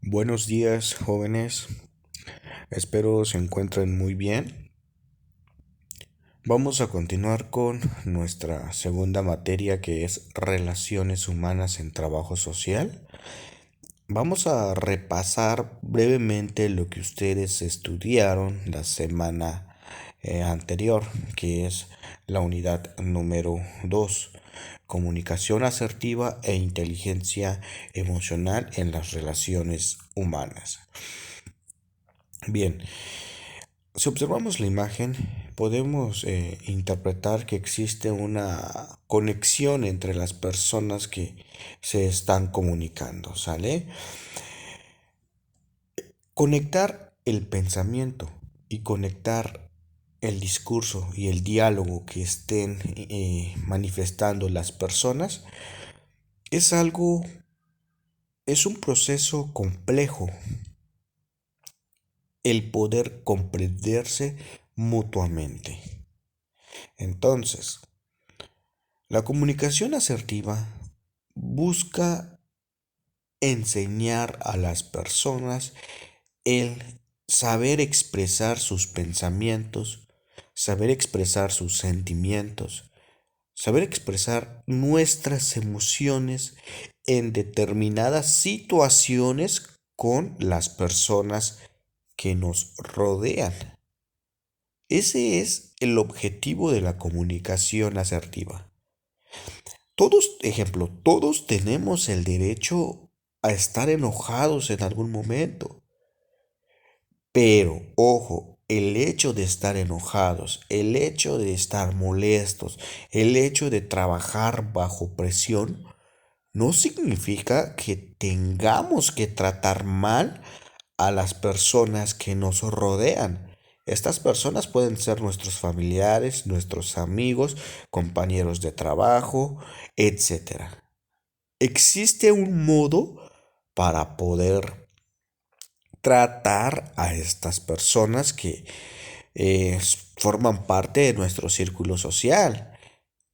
Buenos días, jóvenes. Espero se encuentren muy bien. Vamos a continuar con nuestra segunda materia que es relaciones humanas en trabajo social. Vamos a repasar brevemente lo que ustedes estudiaron la semana anterior, que es la unidad número 2, comunicación asertiva e inteligencia emocional en las relaciones humanas. Bien, si observamos la imagen, podemos interpretar que existe una conexión entre las personas que se están comunicando, ¿sale? Conectar el pensamiento y conectar el discurso y el diálogo que estén manifestando las personas es algo, es un proceso complejo el poder comprenderse mutuamente. Entonces, la comunicación asertiva busca enseñar a las personas el saber expresar sus pensamientos, saber expresar sus sentimientos, saber expresar nuestras emociones en determinadas situaciones con las personas que nos rodean. Ese es el objetivo de la comunicación asertiva. Todos tenemos el derecho a estar enojados en algún momento. Pero, ojo, el hecho de estar enojados, el hecho de estar molestos, el hecho de trabajar bajo presión, no significa que tengamos que tratar mal a las personas que nos rodean. Estas personas pueden ser nuestros familiares, nuestros amigos, compañeros de trabajo, etcétera. Existe un modo para poder tratar a estas personas que forman parte de nuestro círculo social.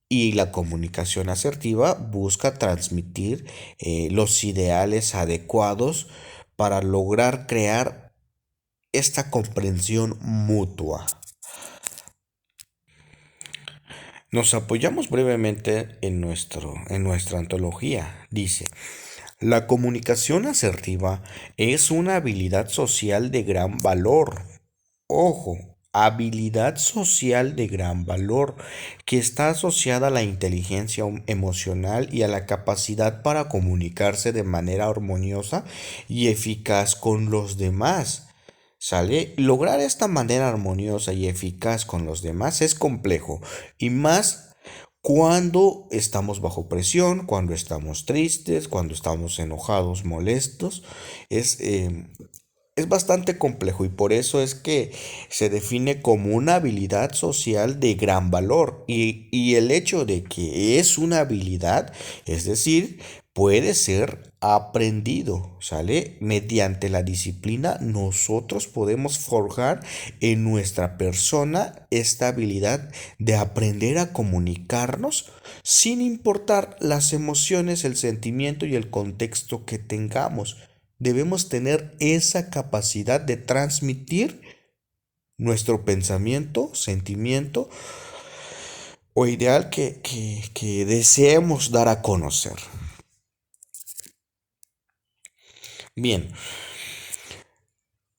Y la comunicación asertiva busca transmitir los ideales adecuados para lograr crear esta comprensión mutua. Nos apoyamos brevemente en nuestra antología. Dice, la comunicación asertiva es una habilidad social de gran valor. Ojo, habilidad social de gran valor que está asociada a la inteligencia emocional y a la capacidad para comunicarse de manera armoniosa y eficaz con los demás. ¿Sale? Lograr esta manera armoniosa y eficaz con los demás es complejo y más cuando estamos bajo presión, cuando estamos tristes, cuando estamos enojados, molestos. Es, eh, es bastante complejo y por eso es que se define como una habilidad social de gran valor y el hecho de que es una habilidad, es decir, puede ser aprendido, ¿sale? Mediante la disciplina nosotros podemos forjar en nuestra persona esta habilidad de aprender a comunicarnos sin importar las emociones, el sentimiento y el contexto que tengamos. Debemos tener esa capacidad de transmitir nuestro pensamiento, sentimiento o ideal que deseemos dar a conocer. Bien,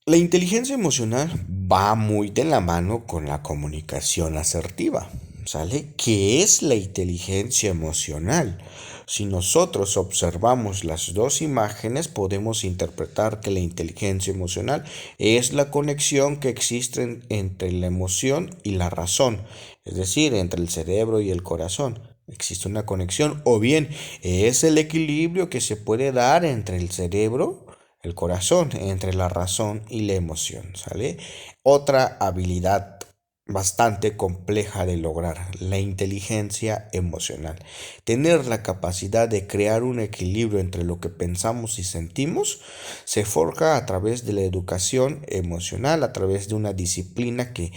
la inteligencia emocional va muy de la mano con la comunicación asertiva, ¿sale? ¿Qué es la inteligencia emocional? Si nosotros observamos las dos imágenes, podemos interpretar que la inteligencia emocional es la conexión que existe entre la emoción y la razón, es decir, entre el cerebro y el corazón. Existe una conexión, o bien es el equilibrio que se puede dar entre el cerebro, el corazón, entre la razón y la emoción, ¿sale? Otra habilidad bastante compleja de lograr, la inteligencia emocional. Tener la capacidad de crear un equilibrio entre lo que pensamos y sentimos se forja a través de la educación emocional, a través de una disciplina que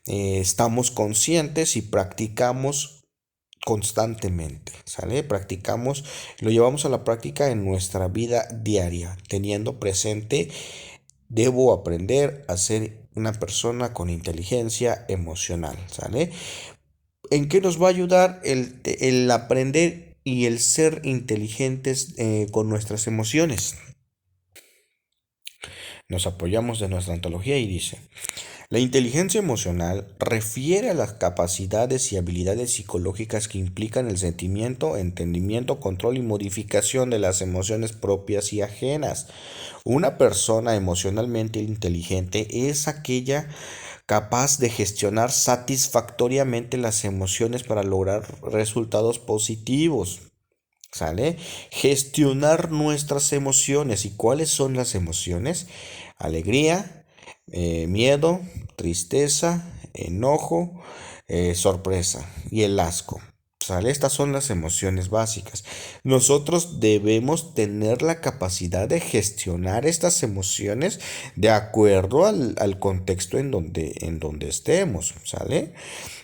estamos conscientes y practicamos constantemente, ¿sale? Practicamos, lo llevamos a la práctica en nuestra vida diaria, teniendo presente, debo aprender a ser una persona con inteligencia emocional, ¿sale? ¿En qué nos va a ayudar el aprender y el ser inteligentes con nuestras emociones? Nos apoyamos de nuestra antología y dice, la inteligencia emocional refiere a las capacidades y habilidades psicológicas que implican el sentimiento, entendimiento, control y modificación de las emociones propias y ajenas. Una persona emocionalmente inteligente es aquella capaz de gestionar satisfactoriamente las emociones para lograr resultados positivos. ¿Sale? Gestionar nuestras emociones. ¿Y cuáles son las emociones? Alegría, miedo, tristeza, enojo, sorpresa y el asco. ¿Sale? Estas son las emociones básicas. Nosotros debemos tener la capacidad de gestionar estas emociones de acuerdo al contexto en donde estemos. ¿Sale?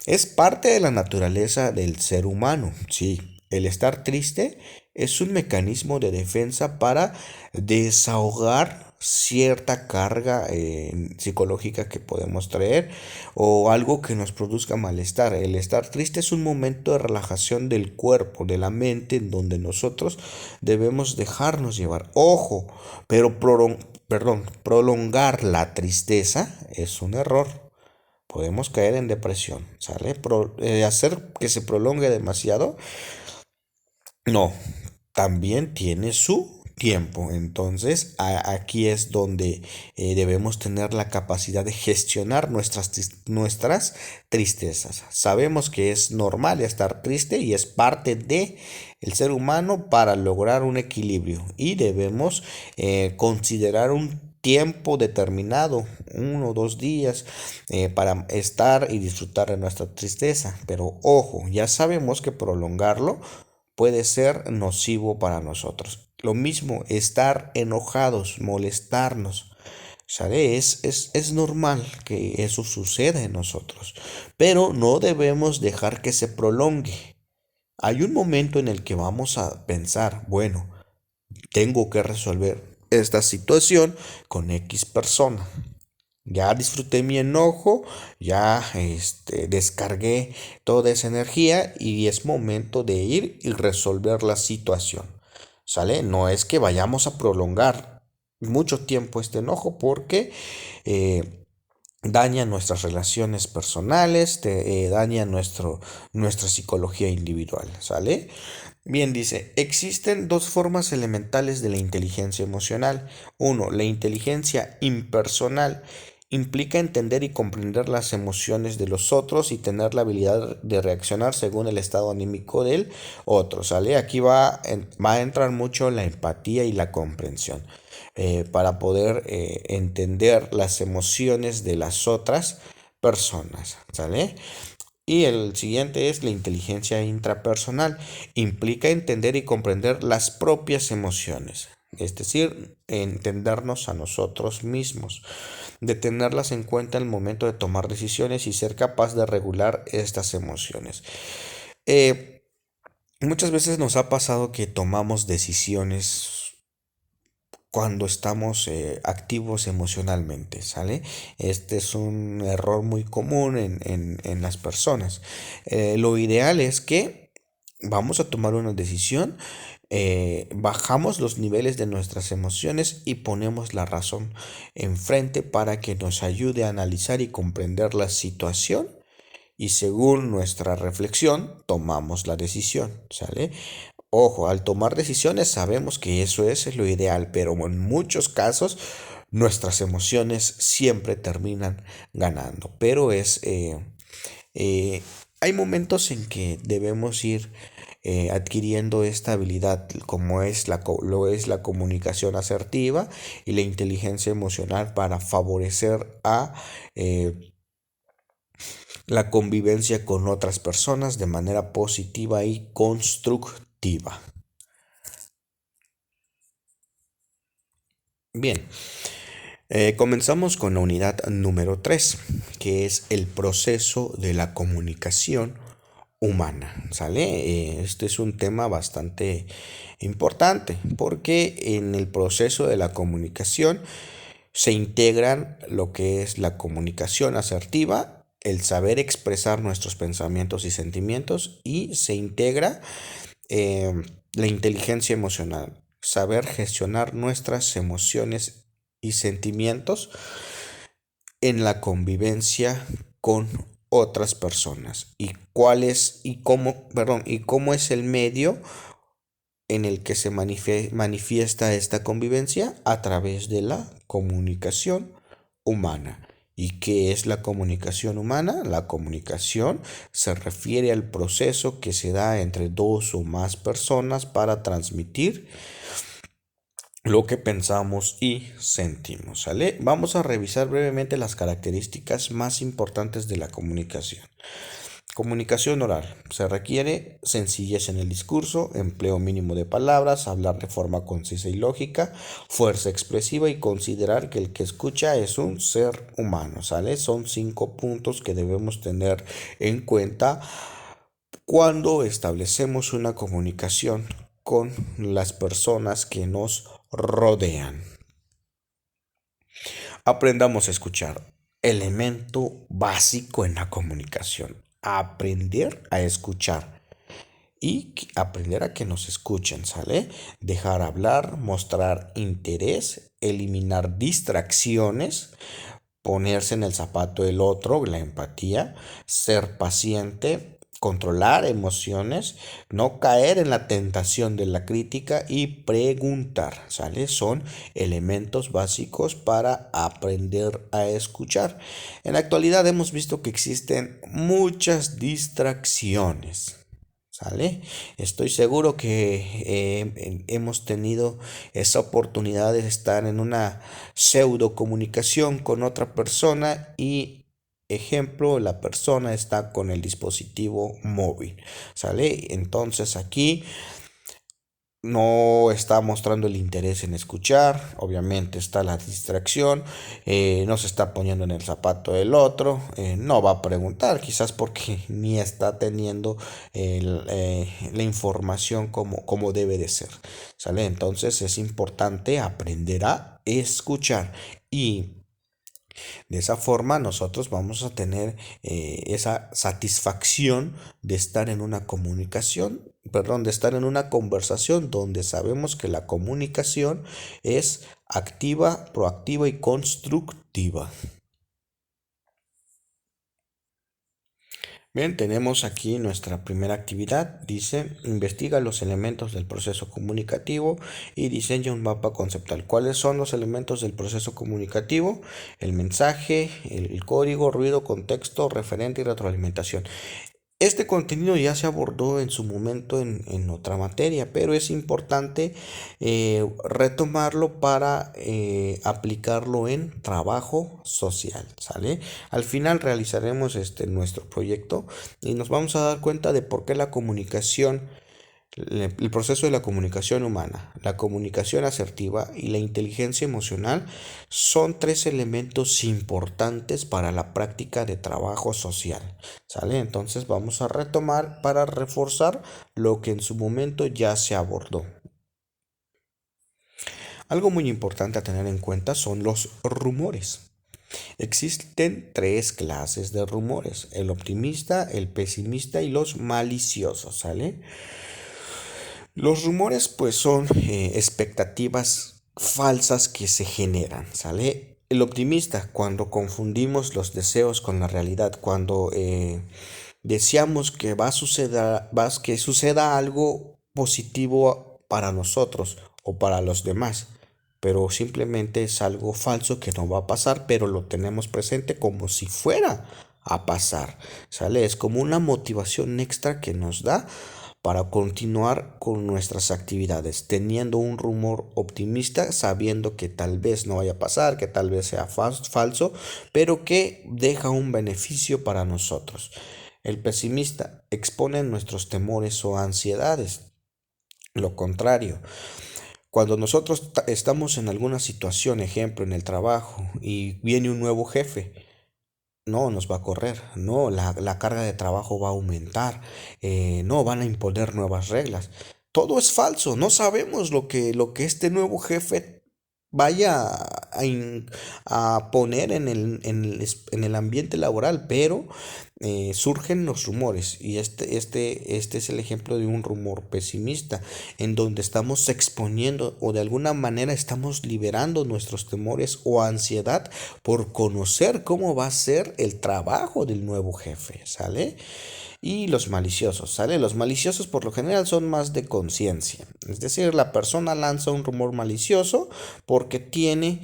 Es parte de la naturaleza del ser humano, sí. El estar triste es un mecanismo de defensa para desahogar cierta carga psicológica que podemos traer o algo que nos produzca malestar. El estar triste es un momento de relajación del cuerpo, de la mente, en donde nosotros debemos dejarnos llevar. Ojo, pero prolongar la tristeza es un error. Podemos caer en depresión, ¿sale? Hacer que se prolongue demasiado, no, también tiene su tiempo. Entonces, aquí es donde debemos tener la capacidad de gestionar nuestras tristezas. Sabemos que es normal estar triste y es parte de el ser humano para lograr un equilibrio y debemos considerar un tiempo determinado, 1 o 2 días, para estar y disfrutar de nuestra tristeza. Pero ojo, ya sabemos que prolongarlo puede ser nocivo para nosotros. Lo mismo, estar enojados, molestarnos. ¿Sale? Es normal que eso suceda en nosotros, pero no debemos dejar que se prolongue. Hay un momento en el que vamos a pensar, bueno, tengo que resolver esta situación con X persona. Ya disfruté mi enojo, ya descargué toda esa energía y es momento de ir y resolver la situación. ¿Sale? No es que vayamos a prolongar mucho tiempo este enojo porque daña nuestras relaciones personales, daña nuestra psicología individual. ¿Sale? Bien, dice, existen dos formas elementales de la inteligencia emocional. Uno, la inteligencia impersonal implica entender y comprender las emociones de los otros y tener la habilidad de reaccionar según el estado anímico del otro, ¿sale? Aquí va a entrar mucho la empatía y la comprensión para poder entender las emociones de las otras personas, ¿sale? Y el siguiente es la inteligencia intrapersonal. Implica entender y comprender las propias emociones, es decir, entendernos a nosotros mismos, de tenerlas en cuenta en el momento de tomar decisiones y ser capaz de regular estas emociones. Eh, Muchas veces nos ha pasado que tomamos decisiones cuando estamos activos emocionalmente, ¿sale? Este es un error muy común en las personas. Lo ideal es que vamos a tomar una decisión, bajamos los niveles de nuestras emociones y ponemos la razón enfrente para que nos ayude a analizar y comprender la situación y según nuestra reflexión tomamos la decisión, ¿sale? Ojo, al tomar decisiones sabemos que eso es lo ideal, pero en muchos casos nuestras emociones siempre terminan ganando. Pero eh, hay momentos en que debemos ir adquiriendo esta habilidad, como lo es la comunicación asertiva y la inteligencia emocional para favorecer a la convivencia con otras personas de manera positiva y constructiva. Bien, comenzamos con la unidad número 3, que es el proceso de la comunicación humana, ¿sale? Este es un tema bastante importante porque en el proceso de la comunicación se integran lo que es la comunicación asertiva, el saber expresar nuestros pensamientos y sentimientos, y se integra eh, la inteligencia emocional, saber gestionar nuestras emociones y sentimientos en la convivencia con otras personas, y cuál es y cómo, perdón, y cómo es el medio en el que se manifiesta esta convivencia a través de la comunicación humana. ¿Y qué es la comunicación humana? La comunicación se refiere al proceso que se da entre dos o más personas para transmitir lo que pensamos y sentimos, ¿sale? Vamos a revisar brevemente las características más importantes de la comunicación. Comunicación oral. Se requiere sencillez en el discurso, empleo mínimo de palabras, hablar de forma concisa y lógica, fuerza expresiva y considerar que el que escucha es un ser humano, ¿sale? Son 5 puntos que debemos tener en cuenta cuando establecemos una comunicación con las personas que nos rodean. Aprendamos a escuchar. Elemento básico en la comunicación. Aprender a escuchar y aprender a que nos escuchen, ¿sale? Dejar hablar, mostrar interés, eliminar distracciones, ponerse en el zapato del otro, la empatía, ser paciente, controlar emociones, no caer en la tentación de la crítica y preguntar, ¿sale? Son elementos básicos para aprender a escuchar. En la actualidad hemos visto que existen muchas distracciones. ¿Sale? Estoy seguro que hemos tenido esa oportunidad de estar en una pseudo comunicación con otra persona y, ejemplo, la persona está con el dispositivo móvil. ¿Sale? Entonces aquí no está mostrando el interés en escuchar, obviamente está la distracción, no se está poniendo en el zapato del otro, no va a preguntar, quizás porque ni está teniendo la información como debe de ser, ¿sale? Entonces es importante aprender a escuchar, y de esa forma nosotros vamos a tener esa satisfacción de estar en una comunicación, perdón, de estar en una conversación donde sabemos que la comunicación es activa, proactiva y constructiva. Bien, tenemos aquí nuestra primera actividad. Dice, investiga los elementos del proceso comunicativo y diseña un mapa conceptual. ¿Cuáles son los elementos del proceso comunicativo? El mensaje, el código, ruido, contexto, referente y retroalimentación. Este contenido ya se abordó en su momento en otra materia, pero es importante retomarlo para aplicarlo en trabajo social, ¿sale? Al final realizaremos nuestro proyecto y nos vamos a dar cuenta de por qué la comunicación, el proceso de la comunicación humana, la comunicación asertiva y la inteligencia emocional son 3 elementos importantes para la práctica de trabajo social. ¿Sale? Entonces vamos a retomar para reforzar lo que en su momento ya se abordó. Algo muy importante a tener en cuenta son los rumores. Existen 3 clases de rumores: el optimista, el pesimista y los maliciosos, ¿sale? Los rumores pues son expectativas falsas que se generan, ¿sale? El optimista, cuando confundimos los deseos con la realidad, cuando deseamos que que suceda algo positivo para nosotros o para los demás, pero simplemente es algo falso que no va a pasar, pero lo tenemos presente como si fuera a pasar, ¿sale? Es como una motivación extra que nos da para continuar con nuestras actividades, teniendo un rumor optimista, sabiendo que tal vez no vaya a pasar, que tal vez sea falso, pero que deja un beneficio para nosotros. El pesimista expone nuestros temores o ansiedades. Lo contrario, cuando nosotros estamos en alguna situación, ejemplo, en el trabajo, y viene un nuevo jefe, no nos va a correr, no, la carga de trabajo va a aumentar, no van a imponer nuevas reglas. Todo es falso, no sabemos lo que este nuevo jefe vaya a poner en el ambiente laboral, pero surgen los rumores y este es el ejemplo de un rumor pesimista en donde estamos exponiendo o de alguna manera estamos liberando nuestros temores o ansiedad por conocer cómo va a ser el trabajo del nuevo jefe, ¿sale? Y los maliciosos, ¿sale? Los maliciosos por lo general son más de conciencia. Es decir, la persona lanza un rumor malicioso porque tiene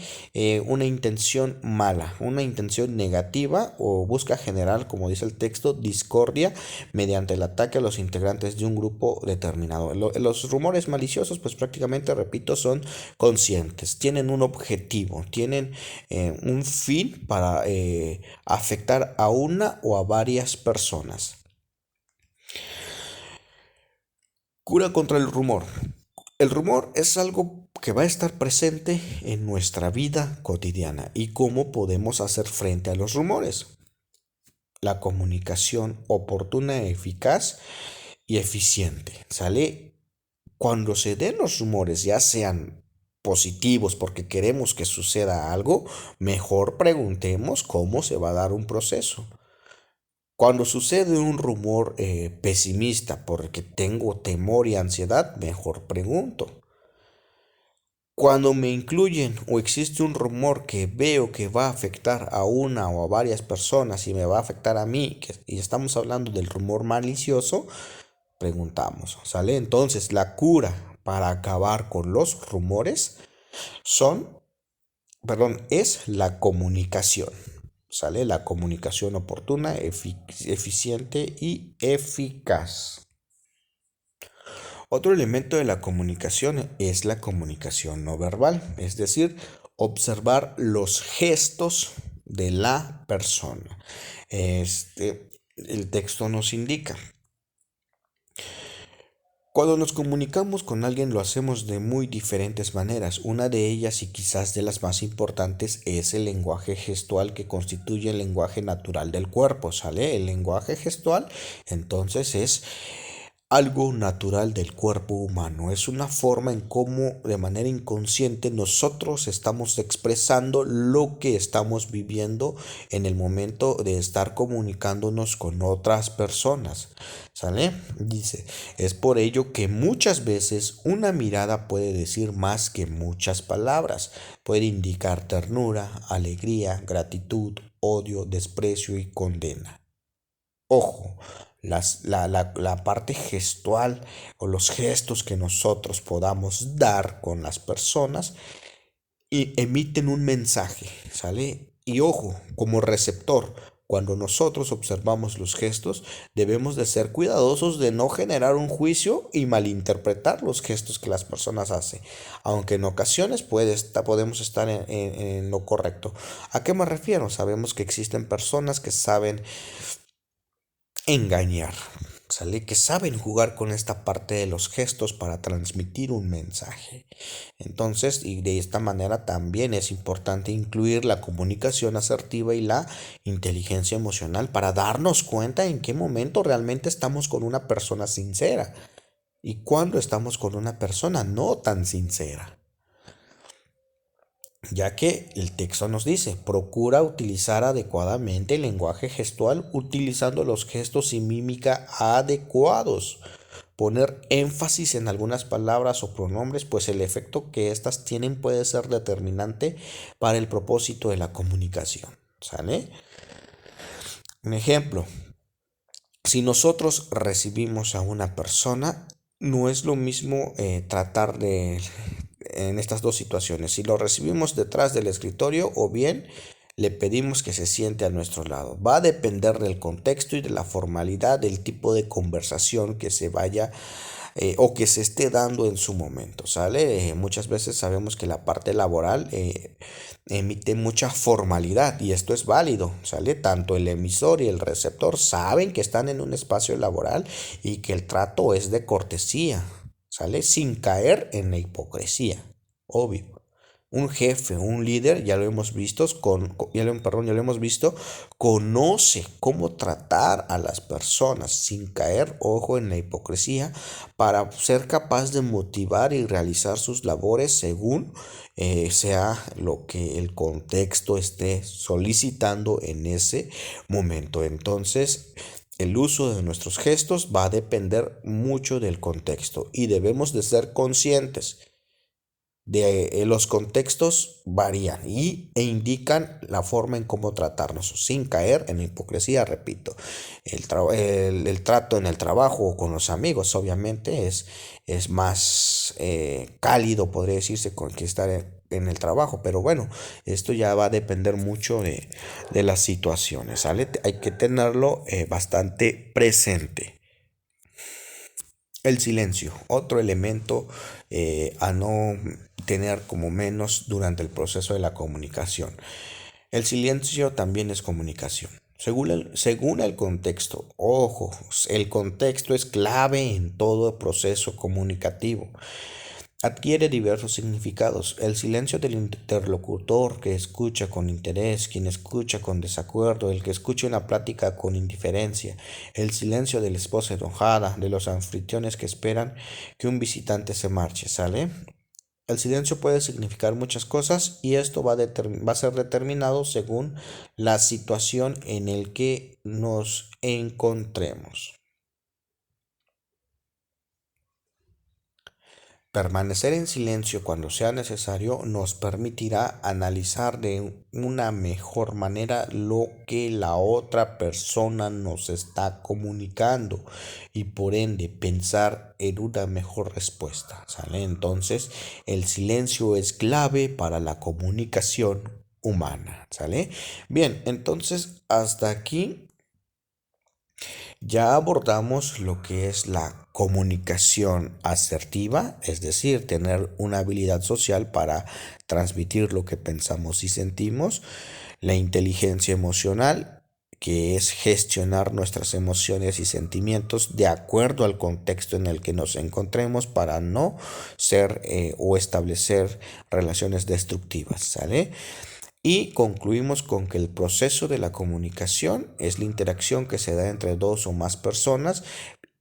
una intención mala, una intención negativa o busca generar, como dice el texto, discordia mediante el ataque a los integrantes de un grupo determinado. Los rumores maliciosos, pues prácticamente, repito, son conscientes, tienen un objetivo, tienen un fin para afectar a una o a varias personas. Cura contra el rumor. El rumor es algo que va a estar presente en nuestra vida cotidiana. ¿Y cómo podemos hacer frente a los rumores? La comunicación oportuna, eficaz y eficiente. ¿Sale? Cuando se den los rumores, ya sean positivos porque queremos que suceda algo, mejor preguntemos cómo se va a dar un proceso. Cuando sucede un rumor pesimista porque tengo temor y ansiedad, mejor pregunto. Cuando me incluyen o existe un rumor que veo que va a afectar a una o a varias personas y me va a afectar a mí, y estamos hablando del rumor malicioso, preguntamos, ¿sale? Entonces, la cura para acabar con los rumores son, perdón, es la comunicación. ¿Sale? La comunicación oportuna, eficiente y eficaz. Otro elemento de la comunicación es la comunicación no verbal, es decir, observar los gestos de la persona. El texto nos indica. Cuando nos comunicamos con alguien lo hacemos de muy diferentes maneras. Una de ellas y quizás de las más importantes es el lenguaje gestual que constituye el lenguaje natural del cuerpo, ¿sale? El lenguaje gestual entonces es algo natural del cuerpo humano. Es una forma en cómo de manera inconsciente nosotros estamos expresando lo que estamos viviendo en el momento de estar comunicándonos con otras personas. ¿Sale? Dice, es por ello que muchas veces una mirada puede decir más que muchas palabras. Puede indicar ternura, alegría, gratitud, odio, desprecio y condena. Ojo, la parte gestual o los gestos que nosotros podamos dar con las personas y emiten un mensaje, ¿sale? Y ojo, como receptor, cuando nosotros observamos los gestos, debemos de ser cuidadosos de no generar un juicio y malinterpretar los gestos que las personas hacen, aunque en ocasiones podemos estar en lo correcto. ¿A qué me refiero? Sabemos que existen personas que saben engañar, ¿sale? Que saben jugar con esta parte de los gestos para transmitir un mensaje. Entonces, y de esta manera también es importante incluir la comunicación asertiva y la inteligencia emocional para darnos cuenta en qué momento realmente estamos con una persona sincera y cuándo estamos con una persona no tan sincera. Ya que el texto nos dice, procura utilizar adecuadamente el lenguaje gestual utilizando los gestos y mímica adecuados. Poner énfasis en algunas palabras o pronombres, pues el efecto que éstas tienen puede ser determinante para el propósito de la comunicación. ¿Sale? Un ejemplo, si nosotros recibimos a una persona, no es lo mismo tratar de en estas dos situaciones. Si lo recibimos detrás del escritorio o bien le pedimos que se siente a nuestro lado. Va a depender del contexto y de la formalidad del tipo de conversación que se vaya o que se esté dando en su momento, ¿sale? Muchas veces sabemos que la parte laboral emite mucha formalidad y esto es válido, ¿sale? Tanto el emisor y el receptor saben que están en un espacio laboral y que el trato es de cortesía, ¿sale? Sin caer en la hipocresía, obvio. un jefe, un líder, ya lo hemos visto, ya lo hemos visto, conoce cómo tratar a las personas sin caer, ojo, en la hipocresía, para ser capaz de motivar y realizar sus labores según sea lo que el contexto esté solicitando en ese momento. Entonces, el uso de nuestros gestos va a depender mucho del contexto y debemos de ser conscientes de los contextos varían e indican la forma en cómo tratarnos, sin caer en hipocresía, repito. El trato en el trabajo o con los amigos, obviamente, es más cálido, podría decirse, que estar en el trabajo, pero bueno, esto ya va a depender mucho de las situaciones, ¿sale? Hay que tenerlo bastante presente. El silencio, otro elemento a no tener como menos durante el proceso de la comunicación. El silencio también es comunicación. Según el contexto, ojo, el contexto es clave en todo proceso comunicativo. Adquiere diversos significados. El silencio del interlocutor que escucha con interés, quien escucha con desacuerdo, el que escucha una plática con indiferencia, el silencio de la esposa enojada, de los anfitriones que esperan que un visitante se marche, ¿sale? El silencio puede significar muchas cosas y esto va a ser determinado según la situación en el que nos encontremos. Permanecer en silencio cuando sea necesario nos permitirá analizar de una mejor manera lo que la otra persona nos está comunicando y por ende pensar en una mejor respuesta, ¿sale? Entonces, el silencio es clave para la comunicación humana, ¿sale? Bien, entonces hasta aquí ya abordamos lo que es la comunicación asertiva, es decir, tener una habilidad social para transmitir lo que pensamos y sentimos, la inteligencia emocional, que es gestionar nuestras emociones y sentimientos de acuerdo al contexto en el que nos encontremos para no ser o establecer relaciones destructivas, ¿sale? Y concluimos con que el proceso de la comunicación es la interacción que se da entre dos o más personas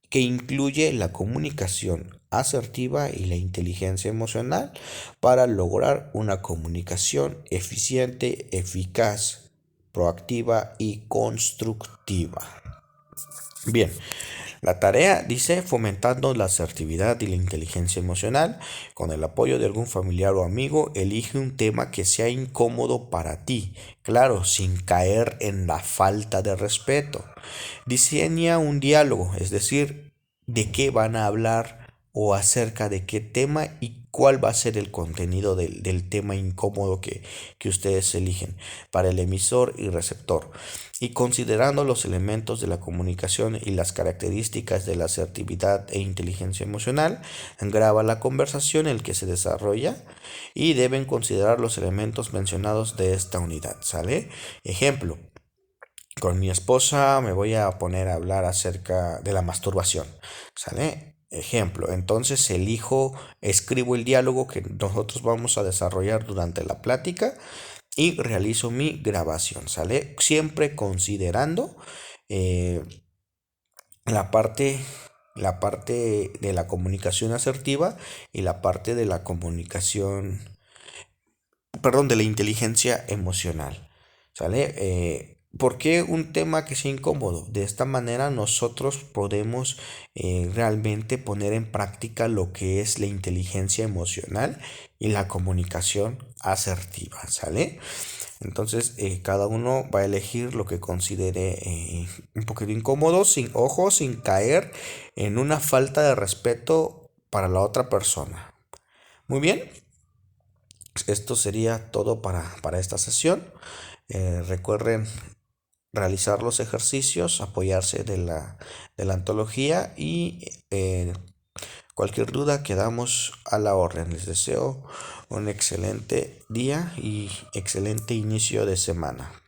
que incluye la comunicación asertiva y la inteligencia emocional para lograr una comunicación eficiente, eficaz, proactiva y constructiva. Bien, la tarea dice fomentando la asertividad y la inteligencia emocional. Con el apoyo de algún familiar o amigo, elige un tema que sea incómodo para ti. Claro, sin caer en la falta de respeto. Diseña un diálogo, es decir, de qué van a hablar o acerca de qué tema y cuál va a ser el contenido del tema incómodo que ustedes eligen para el emisor y receptor. Y considerando los elementos de la comunicación y las características de la asertividad e inteligencia emocional, graba la conversación en el que se desarrolla y deben considerar los elementos mencionados de esta unidad, ¿sale? Ejemplo, con mi esposa me voy a poner a hablar acerca de la masturbación, ¿sale? Ejemplo, entonces escribo el diálogo que nosotros vamos a desarrollar durante la plática y realizo mi grabación, ¿sale? Siempre considerando eh, la parte, la parte de la comunicación asertiva y la parte de la comunicación, perdón, de la inteligencia emocional, ¿sale? ¿Por qué un tema que sea incómodo? De esta manera nosotros podemos realmente poner en práctica lo que es la inteligencia emocional y la comunicación asertiva, ¿sale? Entonces cada uno va a elegir lo que considere un poquito incómodo, sin ojo, sin caer en una falta de respeto para la otra persona. Muy bien, esto sería todo para esta sesión. Recuerden realizar los ejercicios, apoyarse de la antología y cualquier duda quedamos a la orden. Les deseo un excelente día y excelente inicio de semana.